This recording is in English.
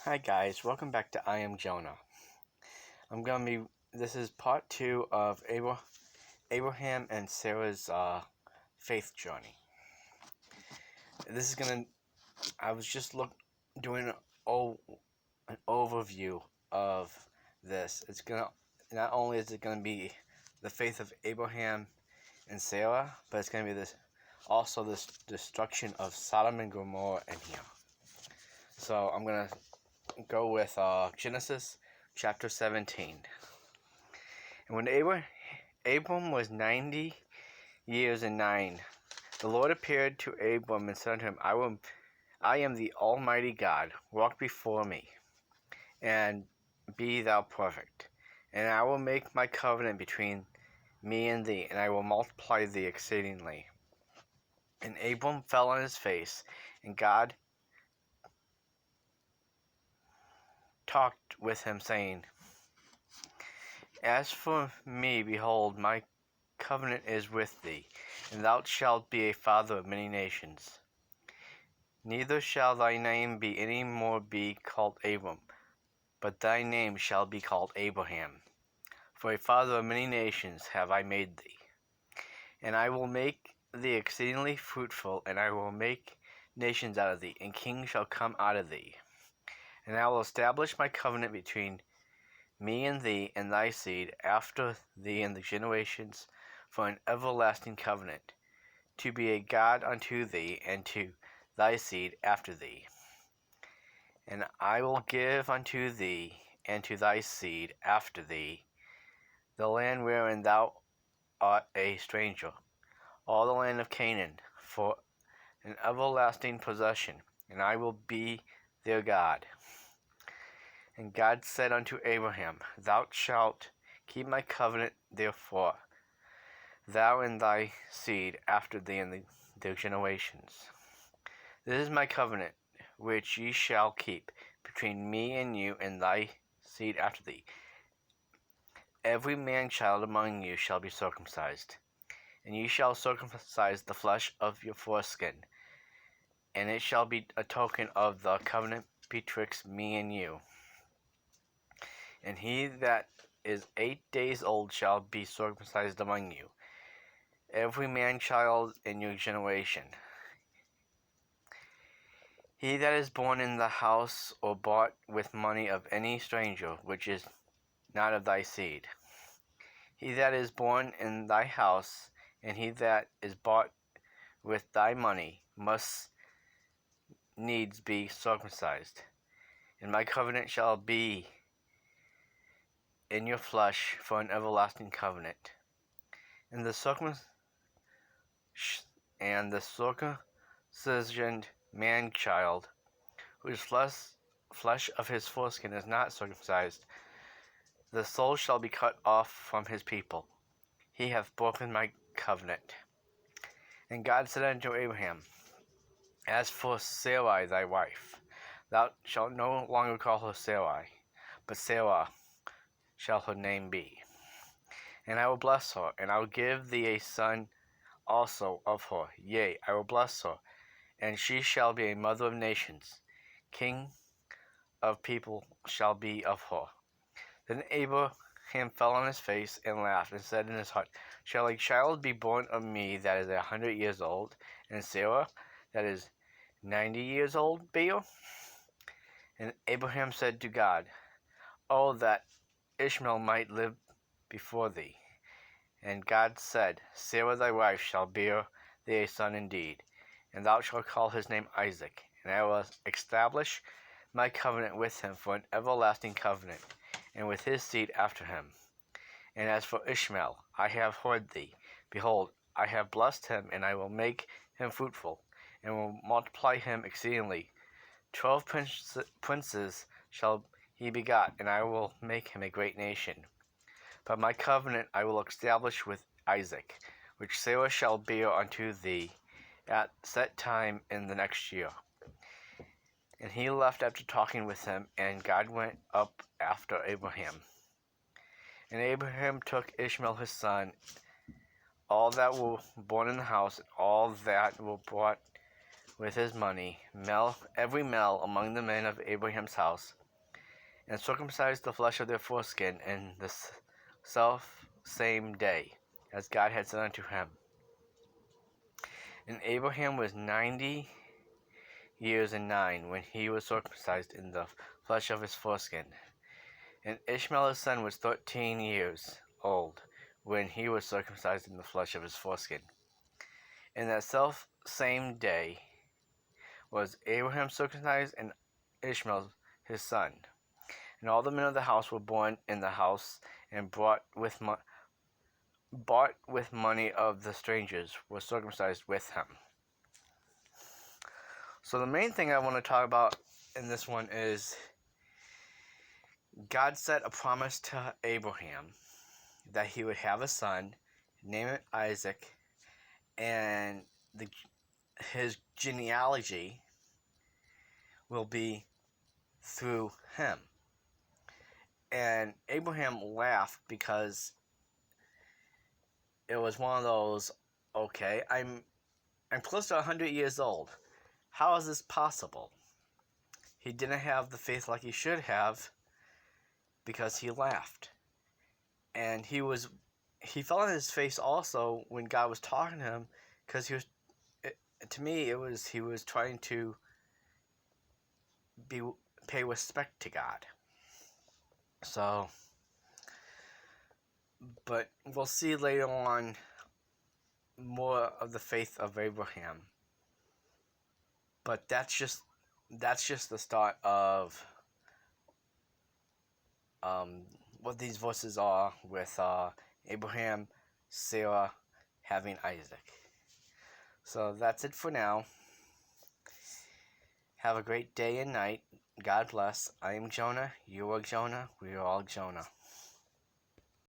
Hi guys, welcome back to I Am Jonah. This is part 2 of Abraham and Sarah's faith journey. This is gonna, I was just doing an overview of this. Not only is it gonna be the faith of Abraham and Sarah, but it's gonna be this destruction of Sodom and Gomorrah in here. So I'm gonna go with Genesis chapter 17. And when Abram was 90 years and 9, the Lord appeared to Abram and said to him, I am the Almighty God. Walk before me, and be thou perfect. And I will make my covenant between me and thee, and I will multiply thee exceedingly. And Abram fell on his face, and God talked with him, saying, As for me, behold, my covenant is with thee, and thou shalt be a father of many nations. Neither shall thy name be any more be called Abram, but thy name shall be called Abraham. For a father of many nations have I made thee. And I will make thee exceedingly fruitful, and I will make nations out of thee, and kings shall come out of thee. And I will establish my covenant between me and thee and thy seed after thee in the generations, for an everlasting covenant, to be a God unto thee and to thy seed after thee. And I will give unto thee and to thy seed after thee the land wherein thou art a stranger, all the land of Canaan, for an everlasting possession, and I will be their God. And God said unto Abraham, Thou shalt keep my covenant, therefore, thou and thy seed after thee in their generations. This is my covenant, which ye shall keep between me and you and thy seed after thee. Every man-child among you shall be circumcised, and ye shall circumcise the flesh of your foreskin, and it shall be a token of the covenant betwixt me and you. And he that is 8 days old shall be circumcised among you, every man-child in your generation. He that is born in the house or bought with money of any stranger, which is not of thy seed. He that is born in thy house, and he that is bought with thy money, must needs be circumcised. And my covenant shall be in your flesh for an everlasting covenant. And the circumcisioned man-child, whose flesh of his foreskin is not circumcised, the soul shall be cut off from his people. He hath broken my covenant. And God said unto Abraham, As for Sarai thy wife, thou shalt no longer call her Sarai, but Sarah shall her name be. And I will bless her, and I will give thee a son also of her. Yea, I will bless her, and she shall be a mother of nations. King of people shall be of her. Then Abraham fell on his face and laughed, and said in his heart, Shall a child be born of me that is 100 years old, and Sarah that is 90 years old bear? And Abraham said to God, Oh, that Ishmael might live before thee. And God said, Sarah thy wife shall bear thee a son indeed, and thou shalt call his name Isaac, and I will establish my covenant with him for an everlasting covenant, and with his seed after him. And as for Ishmael, I have heard thee. Behold, I have blessed him, and I will make him fruitful, and will multiply him exceedingly. 12 princes shall he begot, and I will make him a great nation. But my covenant I will establish with Isaac, which Sarah shall bear unto thee at set time in the next year. And he left after talking with him, and God went up after Abraham. And Abraham took Ishmael his son, all that were born in the house, and all that were bought with his money, every male among the men of Abraham's house, and circumcised the flesh of their foreskin in the self same day, as God had said unto him. And Abraham was 90 years and 9 when he was circumcised in the flesh of his foreskin. And Ishmael his son was 13 years old when he was circumcised in the flesh of his foreskin. In that self same day was Abraham circumcised, and Ishmael his son. And all the men of the house were born in the house, and bought with money of the strangers were circumcised with him. So the main thing I want to talk about in this one is God set a promise to Abraham that he would have a son, name it Isaac, and his genealogy will be through him. And Abraham laughed because it was one of those, okay, I'm close to 100 years old. How is this possible? He didn't have the faith like he should have because he laughed. And he fell on his face also when God was talking to him, because he was trying to pay respect to God. So, but we'll see later on more of the faith of Abraham. But that's just the start of what these verses are with Abraham, Sarah having Isaac. So that's it for now. Have a great day and night. God bless. I am Jonah. You are Jonah. We are all Jonah.